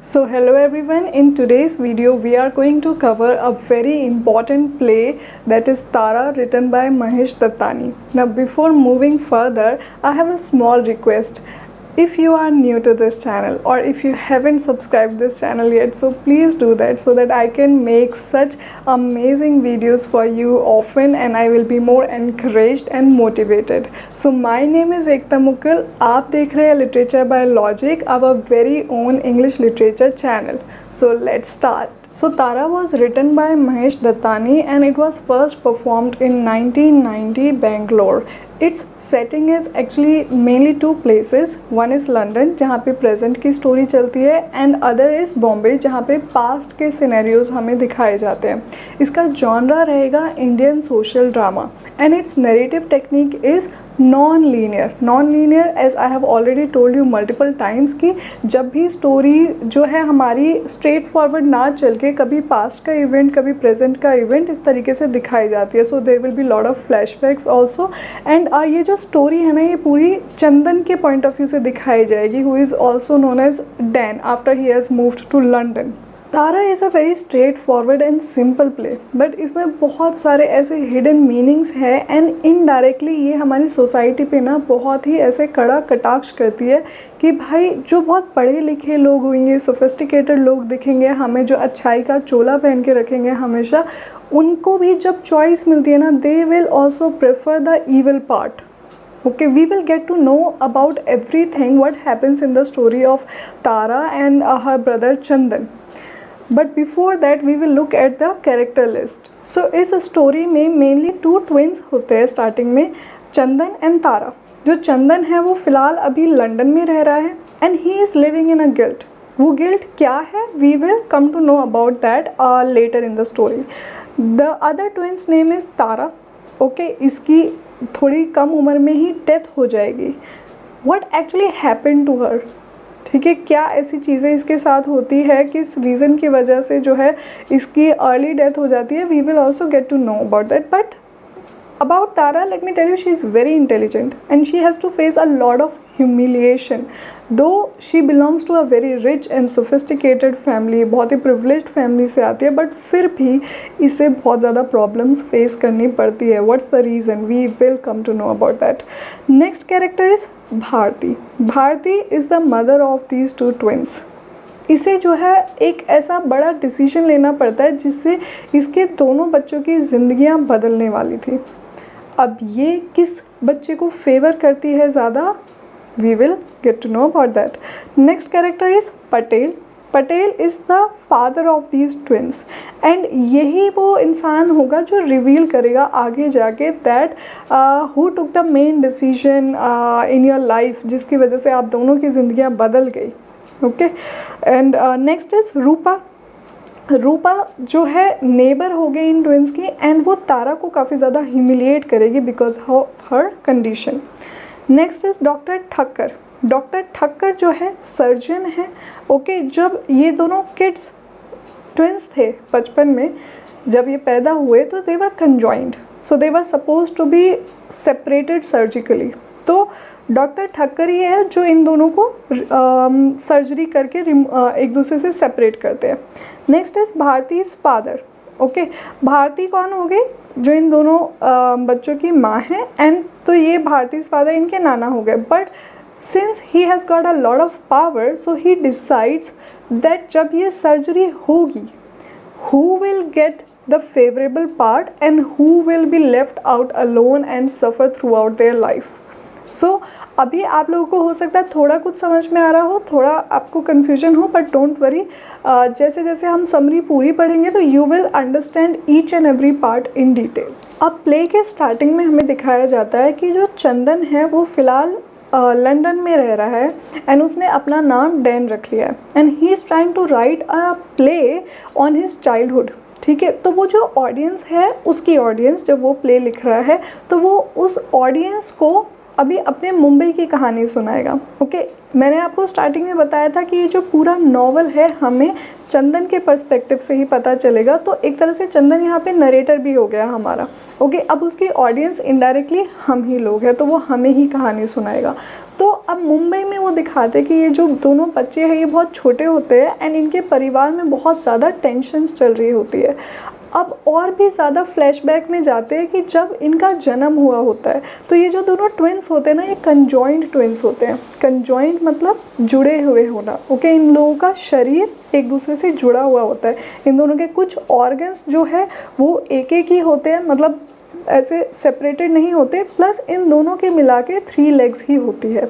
So hello everyone, in today's video we are going to cover a very important play that is Tara, written by Mahesh Dattani. Now before moving further, I have a small request. If you are new to this channel or if you haven't subscribed this channel yet, so please do that so that I can make such amazing videos for you often and I will be more encouraged and motivated. So my name is Ekta Mukul. आप देख रहे हैं Literature by Logic, our very own English literature channel. So let's start. So Tara was written by Mahesh Dattani and it was first performed in 1990 Bangalore. Its setting is actually mainly two places. One is London जहाँ पे present की story चलती है and other is Bombay जहाँ पे past के scenarios हमें दिखाए जाते हैं. इसका genre रहेगा Indian social drama and its narrative technique is non-linear. Non-linear as I have already told you multiple times कि जब भी story जो है हमारी straight forward ना चल के कभी past का event कभी present का event इस तरीके से दिखाई जाती है. So there will be lot of flashbacks also and ये जो स्टोरी है ना ये पूरी चंदन के पॉइंट ऑफ व्यू से दिखाई जाएगी, who is also known as Dan after he has moved to London. Tara is a very straightforward and simple play, but इसमें बहुत सारे ऐसे हिडन मीनिंग्स हैं एंड इनडायरेक्टली ये हमारी सोसाइटी पे ना बहुत ही ऐसे कड़ा कटाक्ष करती है कि भाई जो बहुत पढ़े लिखे लोग होंगे, सोफिस्टिकेटेड लोग दिखेंगे हमें, जो अच्छाई का चोला पहन के रखेंगे हमेशा, उनको भी जब चॉइस मिलती है ना, they will also prefer the evil part. Okay, we will get to know about everything what happens in the story of Tara and her brother Chandan. But before that we will look at the character list. So इस story में mainly two twins होते हैं starting में, चंदन and तारा. जो चंदन है वो फ़िलहाल अभी लंदन में रह रहा है and he is living in a guilt. वो गिल्ट क्या है, we will come to know about that later in the story. The other twin's name is Tara. Okay, इसकी थोड़ी कम उम्र में ही डेथ हो जाएगी. What actually happened to her? ठीक है, क्या ऐसी चीज़ें इसके साथ होती है किस रीज़न की वजह से जो है इसकी अर्ली डेथ हो जाती है. We will also get to know about that. But about Tara, let me tell you, she is very intelligent and she has to face a lot of humiliation. Though she belongs to a very rich and sophisticated family, बहुत ही privileged family से आती है, but फिर भी इसे बहुत ज़्यादा problems face करनी पड़ती है. What's the reason? We will come to know about that. Next character is Bharti. Bharti is the mother of these two twins. इसे जो है एक ऐसा बड़ा डिसीजन लेना पड़ता है जिससे इसके दोनों बच्चों की ज़िंदगियां बदलने वाली थी. अब ये किस बच्चे को फेवर करती है ज़्यादा, we will get to know about that. Next character is Patel. Patel is the father of these twins and यही वो इंसान होगा जो रिवील करेगा आगे जाके that who took the main decision in your life जिसकी वजह से आप दोनों की ज़िंदगियाँ बदल गई. Okay, and next is Roopa. Roopa जो है नेबर हो गई इन ट्विंस की एंड वो तारा को काफ़ी ज़्यादा ह्यूमिलिएट करेगी because of her condition. Next is doctor Thakkar. Doctor Thakkar जो है सर्जन है. ओके, जब ये दोनों किड्स ट्विंस थे बचपन में, जब ये पैदा हुए तो they were conjoined, so they were supposed to be separated surgically. तो डॉक्टर ठक्कर ही है जो इन दोनों को सर्जरी करके एक दूसरे से सेपरेट करते हैं. Next is Bharati is father. Okay, Bharati कौन हो गई, जो इन दोनों बच्चों की माँ है एंड तो ये भारती इज़ फादर इनके नाना हो गए. But since he has got a lot of power, so he decides that जब ये सर्जरी होगी, who will get the favorable part and who will be left out alone and suffer throughout their life. So अभी आप लोगों को हो सकता है थोड़ा कुछ समझ में आ रहा हो, थोड़ा आपको कन्फ्यूजन हो, बट डोंट वरी, जैसे जैसे हम समरी पूरी पढ़ेंगे तो you will understand each and every part in detail. अब प्ले के स्टार्टिंग में हमें दिखाया जाता है कि जो चंदन है वो फ़िलहाल लंदन में रह रहा है एंड उसने अपना नाम डैन रख लिया है and he is trying to write a play on his childhood. ठीक है, तो वो जो ऑडियंस है उसकी ऑडियंस जब वो प्ले लिख रहा है तो वो उस ऑडियंस को अभी अपने मुंबई की कहानी सुनाएगा। ओके, मैंने आपको स्टार्टिंग में बताया था कि ये जो पूरा नॉवल है हमें चंदन के पर्सपेक्टिव से ही पता चलेगा, तो एक तरह से चंदन यहाँ पे नरेटर भी हो गया हमारा। ओके, अब उसकी ऑडियंस इनडायरेक्टली हम ही लोग हैं, तो वो हमें ही कहानी सुनाएगा। तो अब मुंबई में वो दिखाते कि ये जो दोनों बच्चे हैं ये बहुत छोटे होते हैं एंड इनके परिवार में बहुत ज़्यादा टेंशन्स चल रही होती है। अब और भी ज़्यादा फ्लैशबैक में जाते हैं कि जब इनका जन्म हुआ होता है, तो ये जो दोनों ट्विन्स होते हैं ना, ये कंजॉइंट ट्विन्स होते हैं। कंजॉइंट मतलब जुड़े हुए होना। ओके, इन लोगों का शरीर एक दूसरे से जुड़ा हुआ होता है। इन दोनों के कुछ ऑर्गन्स जो है वो एक एक ही होते हैं, मतलब ऐसे सेपरेटेड नहीं होते, प्लस इन दोनों के मिला के 3 लेग्स ही होती है।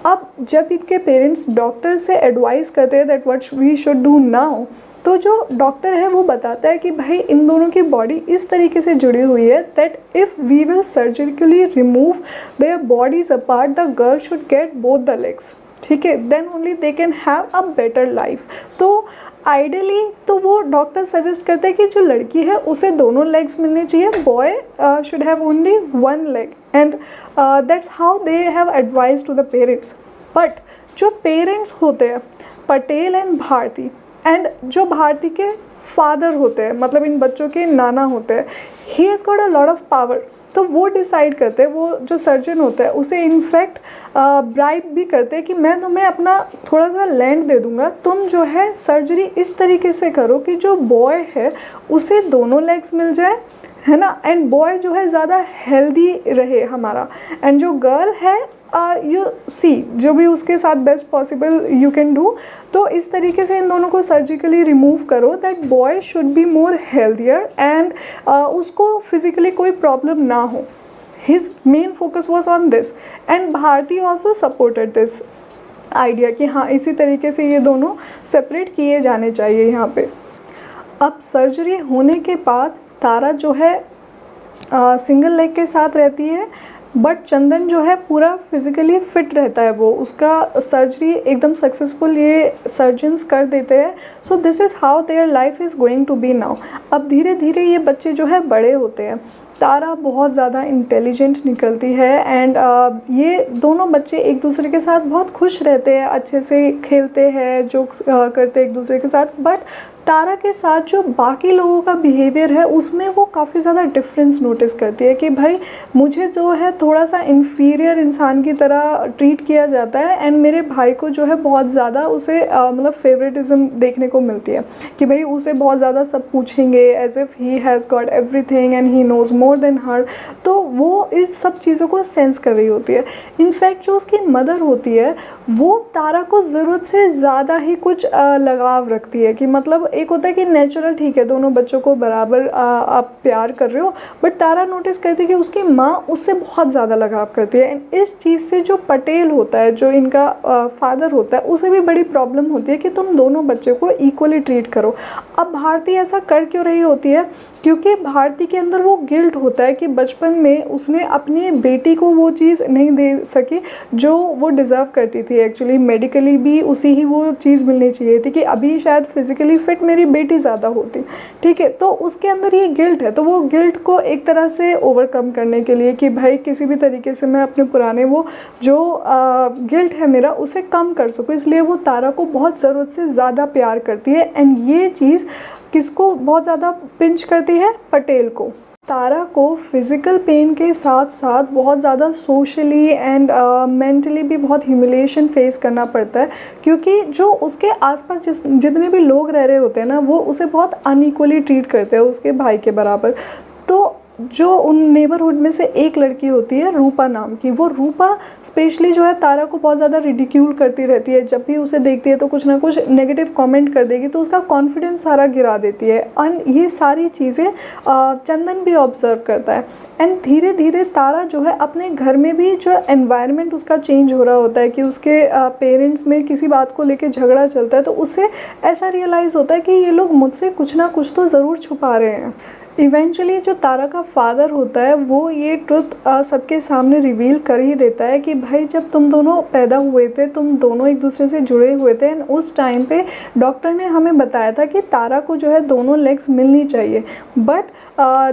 अब जब इनके पेरेंट्स डॉक्टर से एडवाइस करते हैं that what we should do now, तो जो डॉक्टर है वो बताता है कि भाई इन दोनों की बॉडी इस तरीके से जुड़ी हुई है that if we will surgically remove their bodies apart, the girl should get both the legs. ठीक है, then only they can have a better life. तो आइडियली तो वो डॉक्टर सजेस्ट करते हैं कि जो लड़की है उसे दोनों लेग्स मिलने चाहिए, boy should have only 1 leg, and that's how they have advise to the parents. But जो पेरेंट्स होते हैं पटेल एंड भारती, एंड जो भारती के फादर होते हैं, मतलब इन बच्चों के नाना होते हैं, ही has got a lot of power. तो वो डिसाइड करते हैं, वो जो सर्जन होता है उसे इनफैक्ट ब्राइब भी करते हैं कि मैं तुम्हें अपना थोड़ा सा लैंड दे दूंगा, तुम जो है सर्जरी इस तरीके से करो कि जो बॉय है उसे दोनों लेग्स मिल जाए, है ना, एंड बॉय जो है ज़्यादा हेल्दी रहे हमारा, एंड जो गर्ल है यू सी जो भी उसके साथ best possible you can do. तो इस तरीके से इन दोनों को सर्जिकली रिमूव करो that boy should be more healthier and उसको फिजिकली कोई प्रॉब्लम ना हो। His main focus was on this, and Bharati also supported this idea कि हाँ इसी तरीके से ये दोनों सेपरेट किए जाने चाहिए यहाँ पे। अब सर्जरी होने के बाद तारा जो है सिंगल लेग के साथ रहती है, बट चंदन जो है पूरा फिज़िकली फ़िट रहता है, वो उसका सर्जरी एकदम सक्सेसफुल ये सर्जन्स कर देते हैं। So this is how their life is going to be now. अब धीरे धीरे ये बच्चे जो है बड़े होते हैं, तारा बहुत ज़्यादा इंटेलिजेंट निकलती है, एंड ये दोनों बच्चे एक दूसरे के साथ बहुत खुश रहते हैं, अच्छे से खेलते हैं, जोक्स करते हैं एक दूसरे के साथ। बट तारा के साथ जो बाकी लोगों का बिहेवियर है उसमें वो काफ़ी ज़्यादा डिफरेंस नोटिस करती है कि भाई मुझे जो है थोड़ा सा इन्फीरियर इंसान की तरह ट्रीट किया जाता है, एंड मेरे भाई को जो है बहुत ज़्यादा उसे मतलब फेवरेटिज्म देखने को मिलती है कि भाई उसे बहुत ज़्यादा सब पूछेंगे as if he has got everything and he knows more than her. तो वो इस सब चीज़ों को सेंस कर रही होती है। इनफैक्ट जो उसकी मदर होती है वो तारा को ज़रूरत से ज़्यादा ही कुछ लगाव रखती है, कि मतलब एक होता है कि नेचुरल ठीक है दोनों बच्चों को बराबर आप प्यार कर रहे हो, बट तारा नोटिस करती है कि उसकी माँ उससे बहुत ज़्यादा लगाव करती है। एंड इस चीज़ से जो पटेल होता है, जो इनका फादर होता है, उसे भी बड़ी प्रॉब्लम होती है कि तुम दोनों बच्चे को इक्वली ट्रीट करो। अब भारती ऐसा कर क्यों रही होती है? क्योंकि भारती के अंदर वो गिल्ट होता है कि बचपन में उसने अपनी बेटी को वो चीज़ नहीं दे सकी जो वो डिज़र्व करती थी। एक्चुअली मेडिकली भी उसी ही वो चीज़ मिलनी चाहिए थी कि अभी शायद फिज़िकली फ़िट मेरी बेटी ज़्यादा होती। ठीक है, तो उसके अंदर ये गिल्ट है, तो वो गिल्ट को एक तरह से ओवरकम करने के लिए कि भाई किसी भी तरीके से मैं अपने पुराने वो जो गिल्ट है मेरा उसे कम कर सकूँ, इसलिए वो तारा को बहुत ज़रूरत से ज़्यादा प्यार करती है। एंड ये चीज़ किसको बहुत ज़्यादा पिंच करती है? पटेल को। तारा को फिज़िकल पेन के साथ साथ बहुत ज़्यादा सोशली एंड मेंटली भी बहुत ह्यूमिलिएशन फेस करना पड़ता है, क्योंकि जो उसके आसपास जितने भी लोग रह रहे होते हैं ना, वो उसे बहुत अनइक्वली ट्रीट करते हैं उसके भाई के बराबर। तो जो उन नेबरहुड में से एक लड़की होती है रूपा नाम की, वो रूपा स्पेशली जो है तारा को बहुत ज़्यादा रिडिक्यूल करती रहती है। जब भी उसे देखती है तो कुछ ना कुछ नेगेटिव कमेंट कर देगी, तो उसका कॉन्फिडेंस सारा गिरा देती है। एंड ये सारी चीज़ें चंदन भी ऑब्जर्व करता है। एंड धीरे धीरे तारा जो है अपने घर में भी जो एनवायरनमेंट उसका चेंज हो रहा होता है कि उसके पेरेंट्स में किसी बात को लेकर झगड़ा चलता है, तो उससे ऐसा रियलाइज़ होता है कि ये लोग मुझसे कुछ ना कुछ तो ज़रूर छुपा रहे हैं। इवेंचुअली जो तारा का फादर होता है वो ये ट्रुथ सबके सामने रिवील कर ही देता है कि भाई जब तुम दोनों पैदा हुए थे, तुम दोनों एक दूसरे से जुड़े हुए थे, एंड उस टाइम पे डॉक्टर ने हमें बताया था कि तारा को जो है दोनों लेग्स मिलनी चाहिए, बट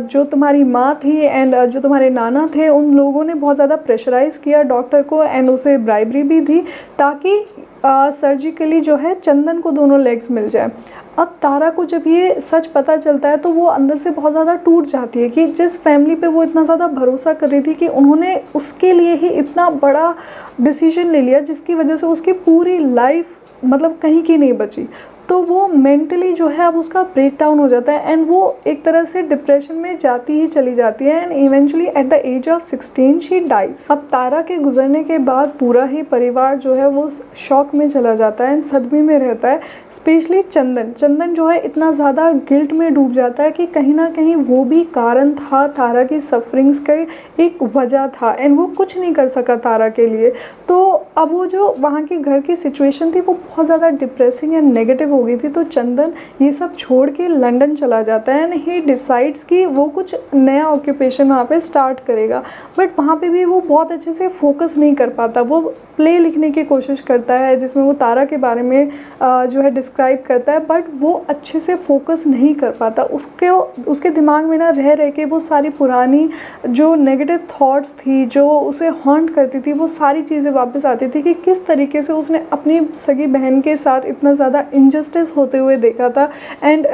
जो तुम्हारी माँ थी एंड जो तुम्हारे नाना थे, उन लोगों ने बहुत ज़्यादा प्रेशराइज़ किया डॉक्टर को एंड उसे ब्राइबरी भी दी ताकि सर्जिकली जो है चंदन को दोनों लेग्स मिल जाए। अब तारा को जब ये सच पता चलता है तो वो अंदर से बहुत ज़्यादा टूट जाती है कि जिस फैमिली पे वो इतना ज़्यादा भरोसा कर रही थी कि उन्होंने उसके लिए ही इतना बड़ा डिसीजन ले लिया जिसकी वजह से उसकी पूरी लाइफ मतलब कहीं की नहीं बची, तो वो मेंटली जो है अब उसका ब्रेक डाउन हो जाता है एंड वो एक तरह से डिप्रेशन में जाती ही चली जाती है and eventually at the age of 16 she dies. अब तारा के गुजरने के बाद पूरा ही परिवार जो है वो शॉक में चला जाता है एंड सदमे में रहता है। स्पेशली चंदन जो है इतना ज़्यादा गिल्ट में डूब जाता है कि कहीं ना कहीं वो भी कारण था, तारा की सफरिंग्स का एक वजह था एंड वो कुछ नहीं कर सका तारा के लिए। तो अब वो जो वहाँ के घर की सिचुएशन थी वो बहुत ज़्यादा डिप्रेसिंग एंड नेगेटिव हो गई थी, तो चंदन ये सब छोड़ के लंदन चला जाता है एंड ही डिसाइड्स कि वो कुछ नया ऑक्यूपेशन वहाँ पे स्टार्ट करेगा। बट वहाँ पे भी वो बहुत अच्छे से फोकस नहीं कर पाता। वो प्ले लिखने की कोशिश करता है जिसमें वो तारा के बारे में जो है डिस्क्राइब करता है, बट वो अच्छे से फोकस नहीं कर पाता। उसके दिमाग में ना रह के वो सारी पुरानी जो नेगेटिव थॉट्स थी जो उसे हॉन्ट करती थी वो सारी चीज़ें वापस आती थी कि किस तरीके से उसने अपनी सगी बहन के साथ इतना ज़्यादा इनजस्टिस होते हुए देखा था एंड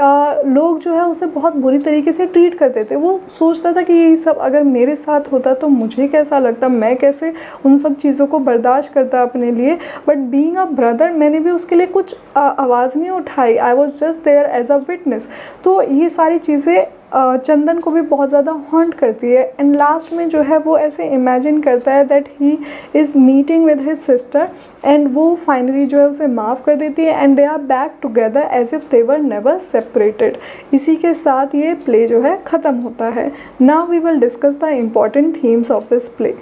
लोग जो है उसे बहुत बुरी तरीके से ट्रीट करते थे। वो सोचता था कि ये सब अगर मेरे साथ होता तो मुझे कैसा लगता, मैं कैसे उन सब चीज़ों को बर्दाश्त करता अपने लिए। बट बीइंग अ ब्रदर मैंने भी उसके लिए कुछ आवाज़ नहीं उठाई, I was just there as a witness. तो ये सारी चीज़ें चंदन को भी बहुत ज़्यादा हॉन्ट करती है एंड लास्ट में जो है वो ऐसे इमेजिन करता है that he is meeting with his sister and वो फाइनली जो है उसे माफ़ कर देती है and they are back together as if they were never separated. इसी के साथ ये प्ले जो है ख़त्म होता है। Now we will discuss the important themes of this play.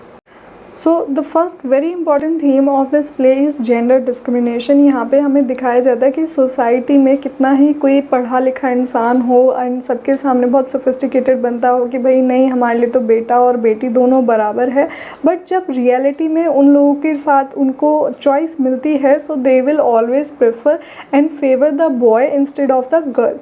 So the first very important theme of this play is gender discrimination. यहाँ पे हमें दिखाया जाता है कि सोसाइटी में कितना ही कोई पढ़ा लिखा इंसान हो एंड सबके सामने बहुत सोफिस्टिकेटेड बनता हो कि भाई नहीं हमारे लिए तो बेटा और बेटी दोनों बराबर है, बट जब रियलिटी में उन लोगों के साथ उनको चॉइस मिलती है so they will always prefer and favour the boy instead of the girl.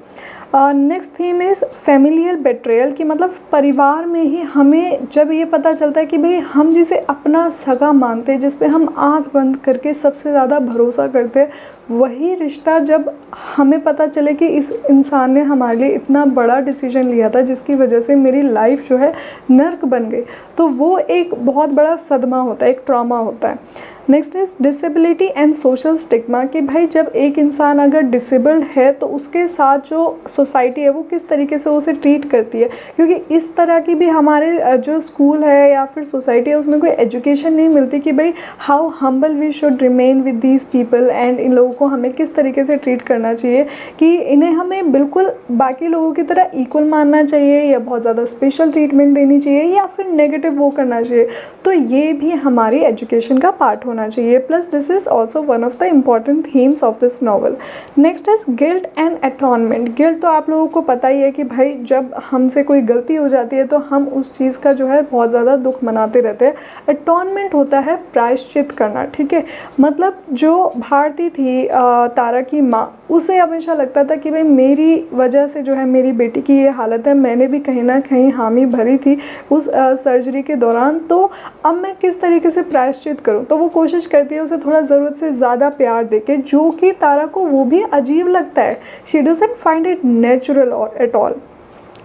Next theme is familial betrayal की मतलब परिवार में ही हमें जब ये पता चलता है कि भाई हम जिसे अपना सगा मानते हैं, जिस पे हम आंख बंद करके सबसे ज़्यादा भरोसा करते हैं, वही रिश्ता जब हमें पता चले कि इस इंसान ने हमारे लिए इतना बड़ा डिसीजन लिया था जिसकी वजह से मेरी लाइफ जो है नर्क बन गई, तो वो एक बहुत बड़ा सदमा होता है, एक ट्रॉमा होता है। Next is disability and social stigma कि भाई जब एक इंसान अगर डिसेबल्ड है तो उसके साथ जो सोसाइटी है वो किस तरीके से उसे ट्रीट करती है, क्योंकि इस तरह की भी हमारे जो स्कूल है या फिर सोसाइटी है उसमें कोई एजुकेशन नहीं मिलती कि भाई how humble we should remain with these people and इन लोगों को हमें किस तरीके से ट्रीट करना चाहिए, कि इन्हें हमें बिल्कुल बाकी लोगों की तरह इक्वल मानना चाहिए या बहुत ज़्यादा स्पेशल ट्रीटमेंट देनी चाहिए या फिर नेगेटिव वो करना चाहिए। तो ये भी हमारी एजुकेशन का पार्ट होना चाहिए। Plus this is also one of the important themes of this novel. Next is guilt and atonement. Guilt तो आप लोगों को पता ही है कि भाई जब हमसे कोई गलती हो जाती है तो हम उस चीज़ का जो है बहुत ज़्यादा दुख मनाते रहते हैं। अटॉनमेंट होता है प्रायश्चित करना, ठीक है। मतलब जो भारती थी तारा की माँ, उसे हमेशा लगता था कि भाई मेरी वजह से जो है मेरी बेटी की ये हालत है, मैंने भी कहीं ना कहीं हामी भरी थी उस सर्जरी के दौरान, तो अब मैं किस तरीके से प्रायश्चित करूं। तो वो कोशिश करती है उसे थोड़ा ज़रूरत से ज़्यादा प्यार देके, जो कि तारा को वो भी अजीब लगता है। She doesn't find it natural at all.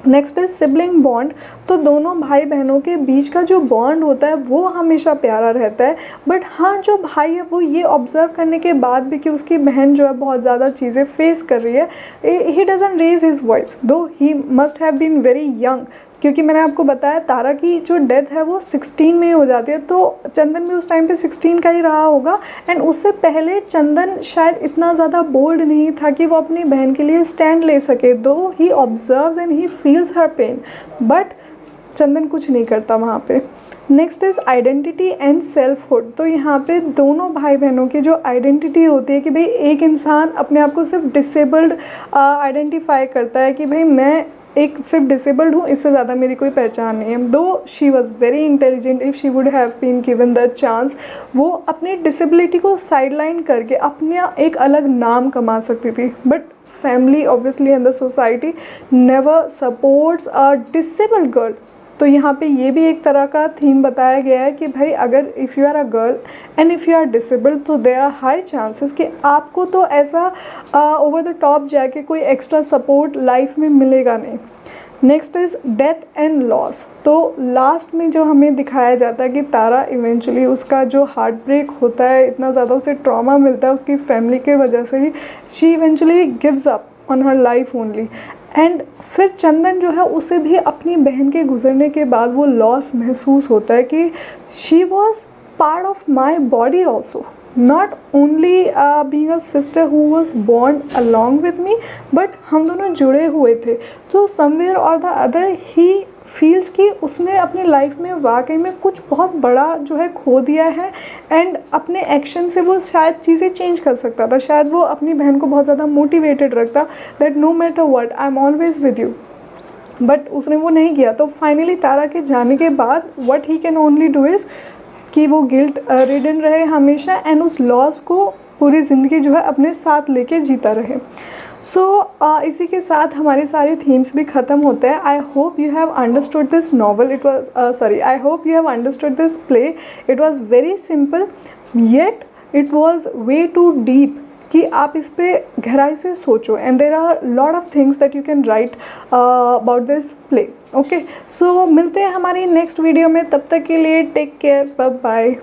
Next is sibling bond. तो दोनों भाई बहनों के बीच का जो बॉन्ड होता है वो हमेशा प्यारा रहता है, बट हाँ जो भाई है वो ये ऑब्जर्व करने के बाद भी कि उसकी बहन जो है बहुत ज़्यादा चीज़ें फेस कर रही है, he doesn't raise his voice though he must have been very young, क्योंकि मैंने आपको बताया तारा की जो डेथ है वो 16 में ही हो जाती है, तो चंदन भी उस टाइम पे 16 का ही रहा होगा। एंड उससे पहले चंदन शायद इतना ज़्यादा बोल्ड नहीं था कि वो अपनी बहन के लिए स्टैंड ले सके, though he observes and he feels her pain, but Chandan कुछ नहीं करता वहाँ पे। Next is identity and selfhood. तो यहाँ पे दोनों भाई बहनों की जो आइडेंटिटी होती है कि भाई एक इंसान अपने आप को सिर्फ डिसेबल्ड आइडेंटिफाई करता है कि भाई मैं एक सिर्फ डिसेबल्ड हूँ, इससे ज़्यादा मेरी कोई पहचान नहीं है। Though she was very intelligent, if she would have been given the chance, वो अपनी डिसेबिलिटी को साइडलाइन करके अपना एक अलग नाम कमा सकती थी। But family obviously and the society never supports a disabled girl. तो यहाँ पे ये भी एक तरह का थीम बताया गया है कि भाई अगर if you are a girl and if you are disabled तो देयर आर हाई चांसेस कि आपको तो ऐसा ओवर द टॉप जाके कोई एक्स्ट्रा सपोर्ट लाइफ में मिलेगा नहीं। Next is death and loss. तो लास्ट में जो हमें दिखाया जाता है कि तारा इवेंचुअली उसका जो हार्ट ब्रेक होता है, इतना ज़्यादा उसे ट्रॉमा मिलता है उसकी फैमिली के वजह से ही, she eventually gives up on her life only. And फिर चंदन जो है उसे भी अपनी बहन के गुजरने के बाद वो लॉस महसूस होता है कि she was part of my body also, not only being a sister who was born along with me, but हम दोनों जुड़े हुए थे। तो समवेयर और द अदर ही फील्स कि उसने अपनी लाइफ में वाकई में कुछ बहुत बड़ा जो है खो दिया है, एंड अपने एक्शन से वो शायद चीज़ें चेंज कर सकता था। शायद वो अपनी बहन को बहुत ज़्यादा मोटिवेटेड रखता that no matter what I am always with you, but उसने वो नहीं किया। तो फाइनली तारा के जाने के बाद what he can only do is कि वो गिल्ट रिडन रहे हमेशा एंड उस लॉस को पूरी ज़िंदगी जो है अपने साथ लेके जीता रहे। सो इसी के साथ हमारे सारे थीम्स भी ख़त्म होते हैं। I hope you have understood this novel, it was I hope you have understood this play. It was very simple yet it was way too deep कि आप इस पे गहराई से सोचो, and there are lot of things that you can write about this play. Okay, so मिलते हैं हमारी नेक्स्ट वीडियो में, तब तक के लिए टेक केयर, बाय बाय।